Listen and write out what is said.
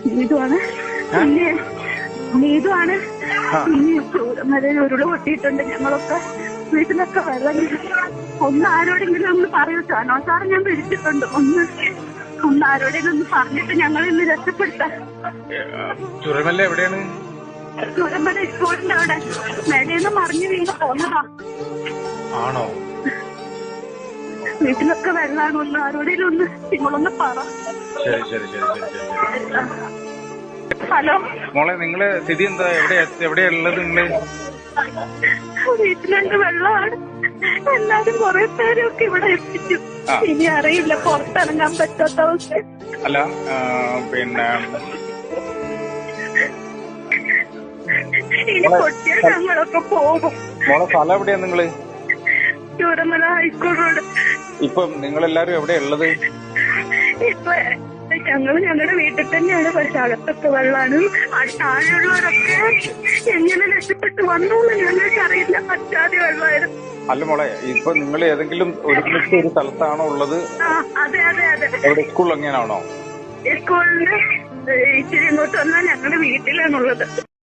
നീതുവാണ് പിന്നെ നീതുവാണ് പിന്നെ ചൂരമലയിൽ ഉരുള് പൊട്ടിയിട്ടുണ്ട്. ഞങ്ങളൊക്കെ വീട്ടിലൊക്കെ വെള്ളം ഒന്ന് ആരോടെങ്കിലും ഒന്ന് പറയൂ. സാനോ സാറ് ഞാൻ വിളിച്ചിട്ടുണ്ട്. ഒന്ന് ആരോടെങ്കിലും ഒന്ന് പറഞ്ഞിട്ട് ഞങ്ങളിന്ന് രക്ഷപ്പെടുത്താം. ചൂരമല എവിടെയാണ്? ചൂരമല സ്കൂളിന്റെ അവിടെ മേടേന്ന് മറിഞ്ഞു വീണ് പോന്നതാ. ആണോ? വീട്ടിലൊക്കെ വെള്ളമാണ്. ഒന്ന് ആരോടെങ്കിലും ഒന്ന് നിങ്ങളൊന്ന് പറ. ശരി ശരി ശരി ശരി ശരി. ഹലോ മോളെ, നിങ്ങള് സ്ഥിതി എന്താ? എവിടെയാ ഉള്ളത് നിങ്ങള്? വീട്ടിലുണ്ട്, വെള്ളമാണ്. എല്ലാരും കുറെ പേരൊക്കെ ഇവിടെ എത്തിച്ചു. ഇനി അറിയില്ല, പുറത്തിറങ്ങാൻ പറ്റാത്ത അവസ്ഥ. അല്ല പിന്നെ ഇനി പൊട്ടിയാൽ ഞങ്ങളൊക്കെ പോകും. മോളെ സ്ഥലം എവിടെയാ നിങ്ങള്? Chooramala high school road. ഇപ്പം നിങ്ങളെല്ലാരും എവിടെയാ ഉള്ളത്? ഇപ്പൊ ഞങ്ങളുടെ വീട്ടിൽ തന്നെയാണ്. പക്ഷെ അകത്തൊക്കെ വെള്ളമാണ്. താഴെയുള്ളവരൊക്കെ എങ്ങനെ രക്ഷപ്പെട്ട് വന്നോന്ന് ഞങ്ങൾക്കറിയില്ല. പറ്റാതെ വെള്ളമായിരുന്നു. അല്ല മോളെ, ഇപ്പൊ നിങ്ങൾ ഏതെങ്കിലും ഒരുമിച്ച് ഒരു സ്ഥലത്താണോ ഉള്ളത്? അതെ അതെ അതെ. എവിടെ? സ്കൂൾ എങ്ങനെയാണോ? സ്കൂളിന് ഇച്ചിരി ഇങ്ങോട്ട് വന്നാൽ ഞങ്ങളുടെ വീട്ടിലാണുള്ളത്.